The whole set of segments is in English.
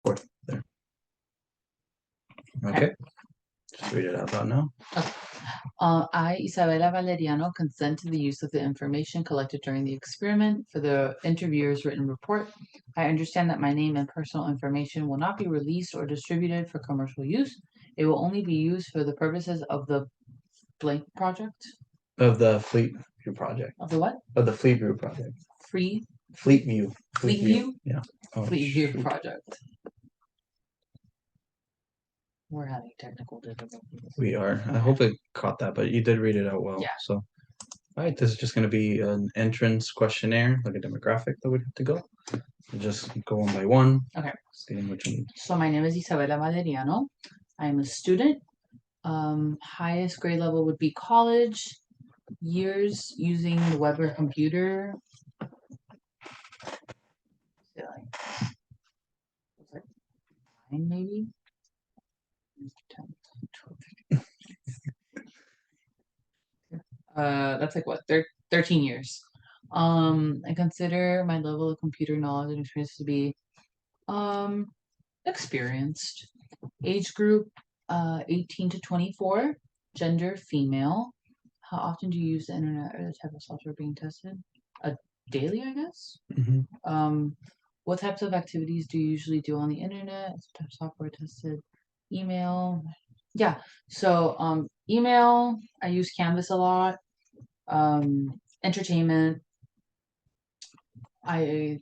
Fourth there. Okay. Just read it out loud now. Okay. I, Isabella Valeriano, consent to the use of the information collected during the experiment for the interviewer's written report. I understand that my name and personal information will not be released or distributed for commercial use. It will only be used for the purposes of the blank project. Of the Fleet View project. Of the what? Of the Fleet View project. Fleet View. Fleet View? Yeah. Oh, Fleet View project. We're having technical difficulties. We are. I hope it caught that, but you did read it out well. Yeah. So, all right, this is just going to be an entrance questionnaire, like a demographic that we'd have to go. We'll just go one by one. Okay. Stating what you need. So my name is Isabella Valeriano. I am a student. Highest grade level would be college. Years using the web or computer. Like 9 maybe. 10, 12. That's like what, 13 years. I consider my level of computer knowledge and experience to be experienced. Age group 18 to 24. Gender female. How often do you use the internet or the type of software being tested? Daily, I guess. Mm-hmm. What types of activities do you usually do on the internet? Type of software tested. Email. Yeah. So email, I use Canvas a lot. Entertainment. I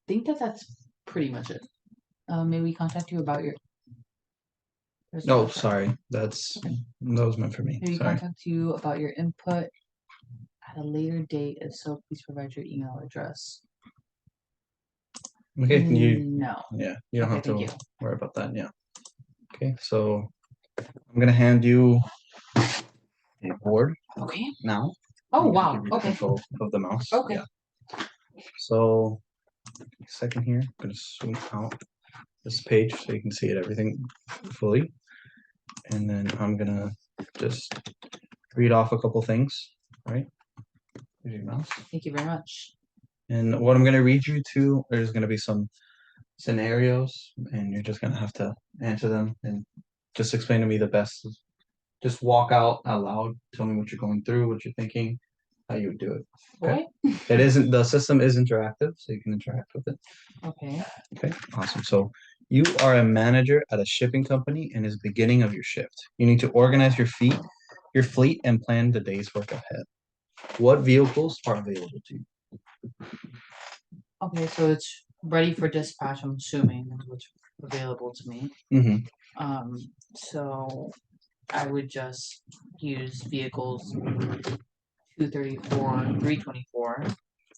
think that's pretty much it. May we contact you about your... Oh, sorry. That was meant for me. May we Sorry. contact you about your input at a later date? If so, please provide your email address. Okay. No. Yeah. You don't have to you. worry about that. Yeah. Okay. So I'm gonna hand you a board. Okay. Now. Oh wow. Okay. Control of the mouse. Okay. Yeah. So, second here, I'm gonna zoom out this page so you can see it everything fully, and then I'm gonna just read off a couple things. Right. Here's your mouse. Thank you very much. And what I'm gonna read you to, there's gonna be some scenarios, and you're just gonna have to answer them and just explain to me the best. Just walk out loud. Tell me what you're going through, what you're thinking, how you would do it. Okay. It isn't, the system is interactive, so you can interact with it. Okay. Okay. Awesome. So you are a manager at a shipping company and is the beginning of your shift. You need to organize your fleet, and plan the day's work ahead. What vehicles are available to you? Okay, so it's ready for dispatch, I'm assuming, is what's available to me. Mm-hmm. So I would just use vehicles 234, 324.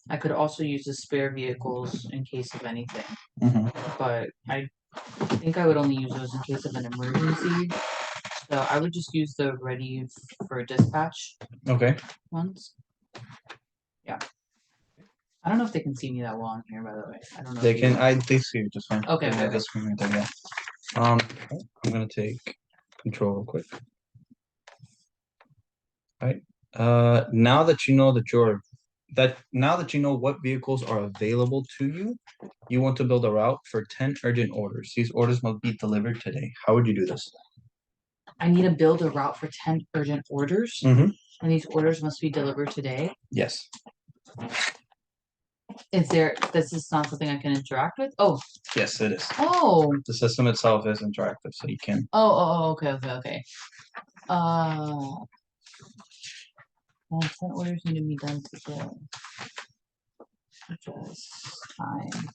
I could also use the spare vehicles in case of anything. Mm-hmm. But I think I would only use those in case of an emergency. So I would just use the ready for dispatch Okay. ones. Yeah. I don't know if they can see me that well on here, by the way. I don't know. They can. They see you just fine. Okay. Yeah, this one right there. Yeah. I'm gonna take control real quick. All right. Now that you know what vehicles are available to you, you want to build a route for 10 urgent orders. These orders must be delivered today. How would you do this? I need to build a route for 10 urgent orders. Mm-hmm. And these orders must be delivered today. Yes. This is not something I can interact with? Oh. Yes, it is. Oh. The system itself is interactive, so you can. Okay. Well, 10 orders need to be done today. Just time.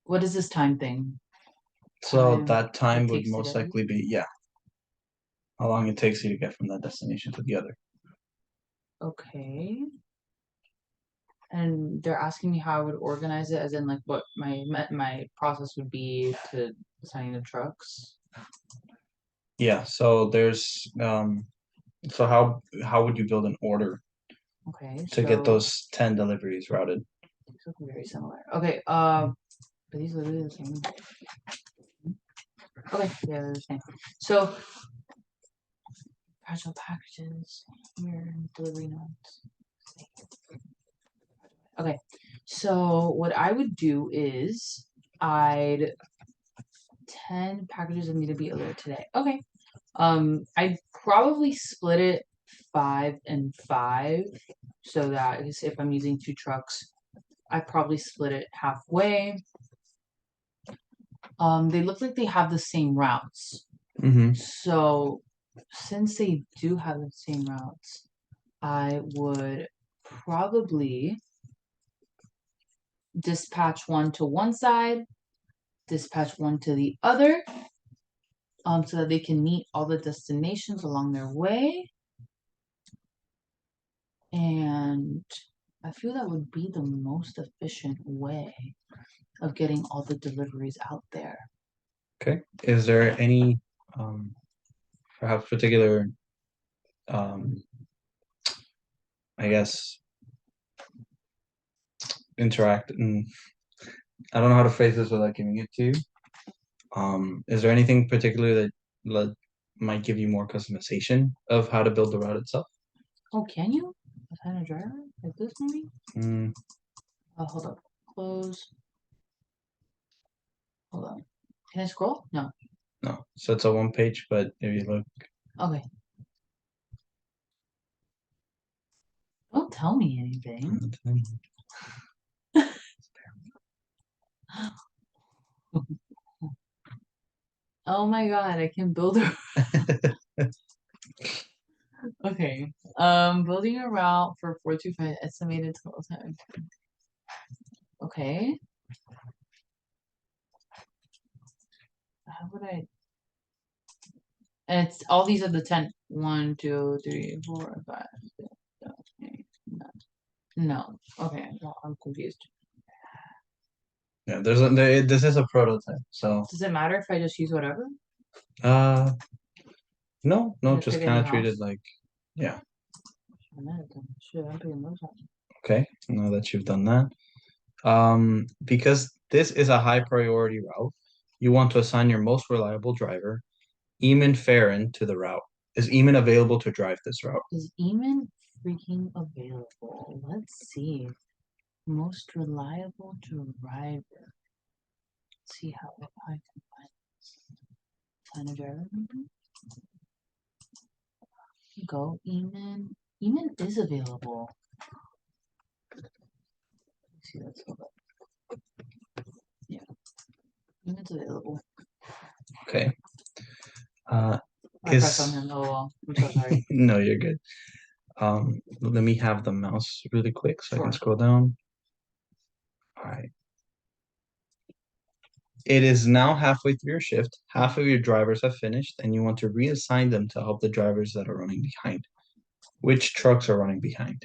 What is this time thing? So that time would most likely be, how long it takes you to get from that destination to the other. Okay. And they're asking me how I would organize it, as in like what my process would be to assigning the trucks. Yeah. So there's so how would you build an order? Okay. To get those 10 deliveries routed. Something very similar. Okay. Are these literally the same? Okay. Yeah, they're the same. So fragile packages here, delivery notes. Okay, So what I would do is I'd 10 packages that need to be alerted today. Okay. I'd probably split it 5 and 5 so that if I'm using 2 trucks, I probably split it halfway. They look like they have the same routes. Mm-hmm. So since they do have the same routes, I would probably dispatch one to one side, dispatch one to the other, so that they can meet all the destinations along their way. And I feel that would be the most efficient way of getting all the deliveries out there. Okay. Is there any um, perhaps particular um, I guess interact and I don't know how to phrase this without giving it to you. Is there anything particular that might give you more customization of how to build the route itself? Oh, can you assign a driver like this maybe? Mm, Hold up. Close. Hold on. Can I scroll? No. no. So it's a one page, but if you look, Okay. Don't tell me anything. Oh my god, I can build a okay. Building a route for 425 estimated total time. Okay. How would I and it's all these are the 10. 1, 2, 3, 4, 5, 6, 7, 8, 9. No. Okay. Well, I'm confused. yeah, this is a prototype, so Does it matter if I just use whatever? uh no, no, Just just pick a kind new of treat it house? like yeah, Shit, I'm picking those out. okay. Now that you've done that, because this is a high priority route, you want to assign your most reliable driver, Eamon Farron, to the route. Is Eamon available to drive this route? Is Eamon freaking available? Let's see. Most reliable driver. Let's see how I can find a driver. Maybe? Go, Eamon. Eamon is available. Let's see, let's hold up. Yeah, Eamon's available. Okay. I pressed on him. Oh well. I'm so sorry. No, you're good. Let me have the mouse really quick so I can Sure. scroll down. All right. It is now halfway through your shift. Half of your drivers have finished, and you want to reassign them to help the drivers that are running behind. Which trucks are running behind?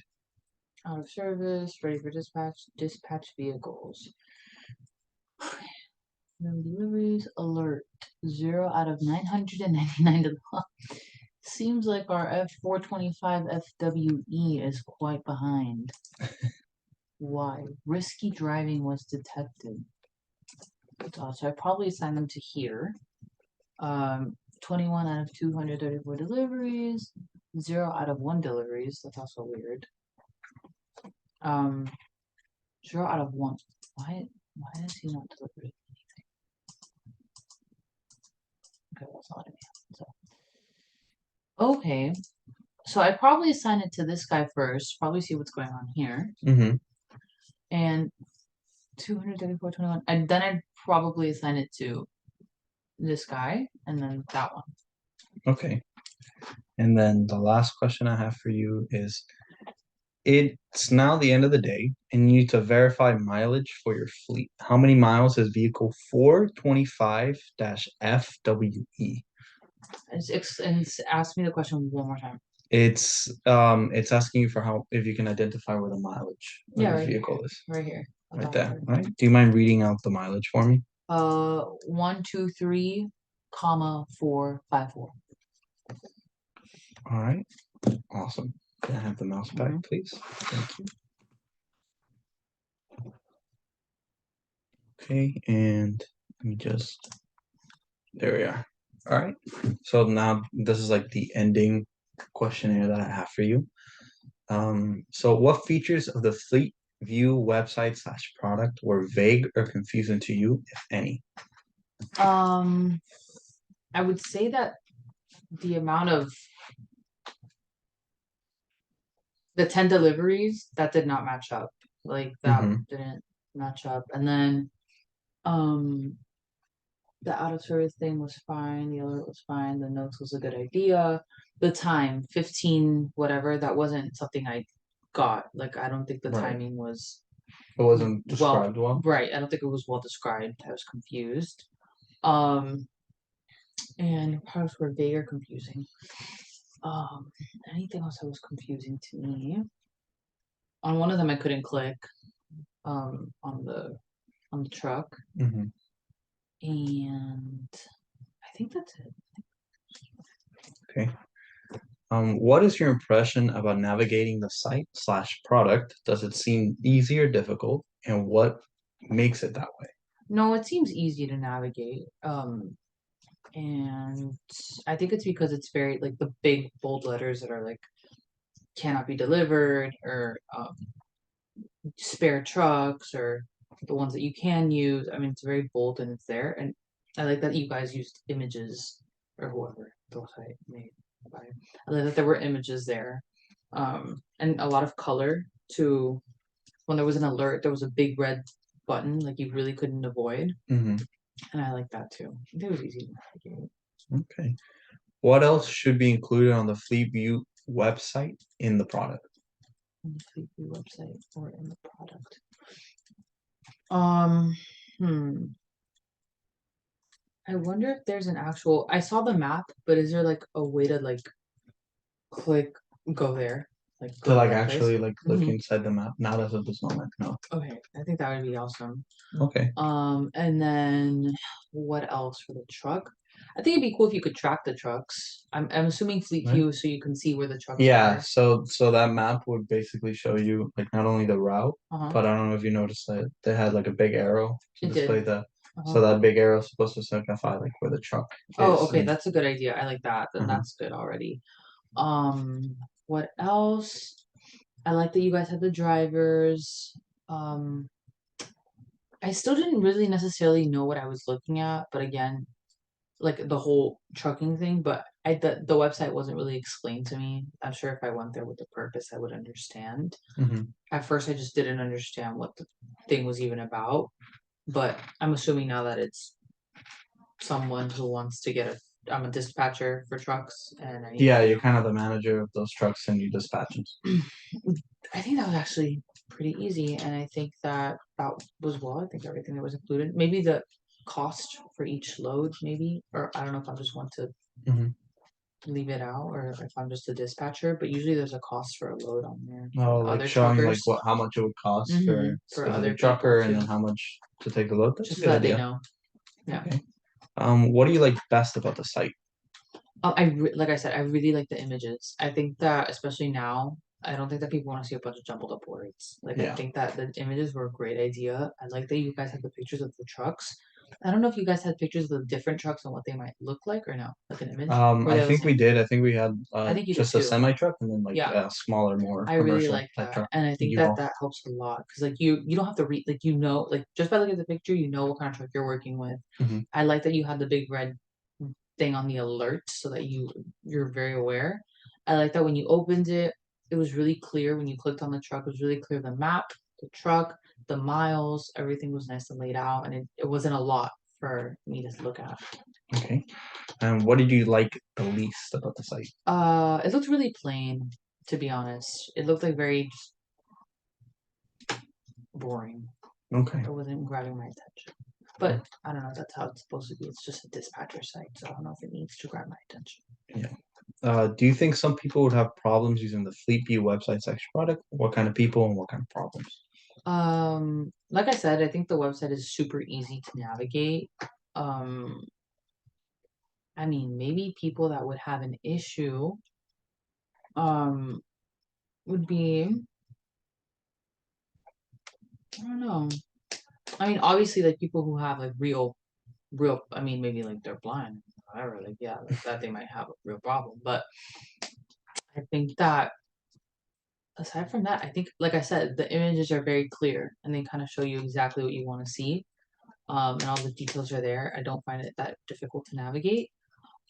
Out of service, ready for dispatch, dispatch vehicles. No deliveries, alert. 0 out of 999. Seems like our F425 FWE is quite behind. Why? Risky driving was detected. So I probably assign them to here. 21 out of 234 deliveries. 0 out of 1 deliveries. That's also weird. 0 out of 1. Why is he not delivered anything? Okay, that's not letting me. Okay. So I probably assign it to this guy first. Probably see what's going on here. Mm-hmm. And 234, 21. And then I'd probably assign it to this guy and then that one. Okay. And then the last question I have for you is it's now the end of the day and you need to verify mileage for your fleet. How many miles is vehicle 425-FWE? It's ask me the question one more time. It's asking you for how if you can identify where the mileage of Yeah, this right vehicle here. is. Right here. Right there. All right. Do you mind reading out the mileage for me? 123, comma 454. All right. Awesome. Can I have the mouse back, please? Thank you. Okay, and let me just there we are. All right. So now this is like the ending questionnaire that I have for you. So what features of the fleet view website slash product were vague or confusing to you, if any? Um, I would say that the amount of the 10 deliveries that did not match up. Like that Mm-hmm. didn't match up. And then um the out of service thing was fine, the alert was fine, the notes was a good idea. The time, 15 whatever, that wasn't something I got. Like I don't think the Right. timing was It wasn't well described well. right. I don't think it was well described. I was confused. Um and products were vague or confusing. Um anything else that was confusing to me? On one of them I couldn't click on the truck. Mm-hmm. And I think that's it. Okay. What is your impression about navigating the site slash product? Does it seem easy or difficult? And what makes it that way? No, it seems easy to navigate. And I think it's because it's very like the big bold letters that are like cannot be delivered or spare trucks or the ones that you can use. I mean, it's very bold and it's there. And I like that you guys used images or whoever the website made. By. I like that there were images there, and a lot of color to when there was an alert, there was a big red button like you really couldn't avoid, Mm-hmm. and I like that too. I think it was easy to navigate. Okay. What else should be included on the Fleet View website in the product? On the Fleet View website or in the product. Um, hmm. I wonder if there's an actual. I saw the map, but is there like a way to like click go there, like go To to like that place? actually like look Hmm. inside the map, not as of this moment. No. Okay, I think that would be awesome. Okay. And then what else for the truck? I think it'd be cool if you could track the trucks. I'm assuming Fleet Right. View so you can see where the trucks Yeah, are. so that map would basically show you like not only the route, Uh-huh. but I don't know if you noticed that they had like a big arrow to It display did. the Uh-huh. so that big arrow is supposed to signify like where the truck Oh, is okay, and that's a good idea. I like that. Then uh that's good already. What else? I like that you guys had the drivers. Um, I still didn't really necessarily know what I was looking at, but again, like the whole trucking thing, but the website wasn't really explained to me. I'm sure if I went there with the purpose, I would understand. hmm At first, I just didn't understand what the thing was even about, but I'm assuming now that it's someone who wants to get a. I'm a dispatcher for trucks, and I need Yeah, to. you're kind of the manager of those trucks and you dispatch them. I think that was actually pretty easy, and I think that that was well. I think everything that was included. Maybe the cost for each load, maybe, or I don't know if I just want to hmm leave it out, or if I'm just a dispatcher. But usually there's a cost for a load on there Oh, for like other showing like truckers, what how much it would cost for a for other specific people trucker and too, then how much to take the load. That's a just so good that they idea. know. Yeah. Okay. What do you like best about the site? Like I said, I really like the images. I think that especially now, I don't think that people want to see a bunch of jumbled up words. Like I Yeah. think that the images were a great idea. I like that you guys had the pictures of the trucks. I don't know if you guys had pictures of the different trucks and what they might look like or no, like an image. Or I they the think we same. did. I think we had I think you did just a too. semi truck and then like Yeah, a smaller, more I really commercial like type that, truck. and I think that U-Haul. that helps a lot because like you don't have to read like like just by looking at the picture you know what kind of truck you're working with. hmm I like that you had the big red thing on the alert so that you're very aware. I like that when you opened it, it was really clear when you clicked on the truck. It was really clear the map, the truck, the miles, everything was nice and laid out, and it wasn't a lot for me to look at. Okay. And what did you like the least about the site? It looked really plain, to be honest. It looked like very just boring. Okay. It wasn't grabbing my attention. But I don't know. That's how it's supposed to be. It's just a dispatcher site, so I don't know if it needs to grab my attention. Yeah. Do you think some people would have problems using the Fleet View website section product? What kind of people and what kind of problems? Like I said, I think the website is super easy to navigate. Um, I mean, maybe people that would have an issue, um, would be, I don't know. I mean, obviously, like people who have like real. I mean, maybe like they're blind, whatever. Like, yeah, like that they might have a real problem. But I think that aside from that, I think, like I said, the images are very clear and they kind of show you exactly what you want to see. And all the details are there. I don't find it that difficult to navigate.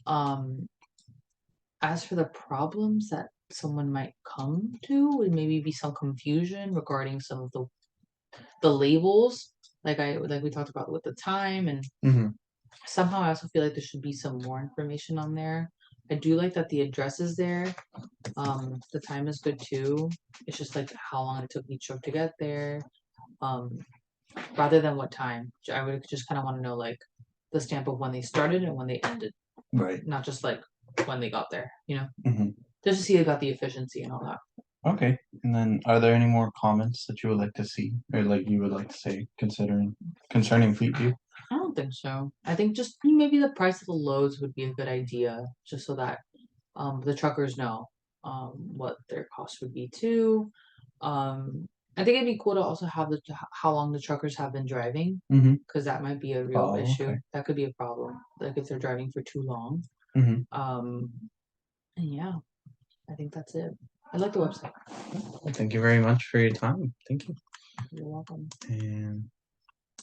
Um, as for the problems that someone might come to, would maybe be some confusion regarding some of the labels, like we talked about with the time, and Mm-hmm. somehow I also feel like there should be some more information on there. I do like that the address is there. The time is good too. It's just like how long it took each truck to get there. Um, rather than what time. I would just kind of want to know like the stamp of when they started and when they ended, Right. not just like when they got there. Mm-hmm. Just to see about the efficiency and all that. Okay. And then are there any more comments that you would like to see or like you would like to say concerning Fleet View? I don't think so. I think just maybe the price of the loads would be a good idea, just so that the truckers know what their cost would be too. Um, I think it'd be cool to also have how long the truckers have been driving, Mm-hmm. because that might be a real Oh, issue. okay. That could be a problem, like if they're driving for too long. Mm-hmm. Um, and yeah, I think that's it. I like the website. Thank you very much for your time. Thank you. You're welcome. And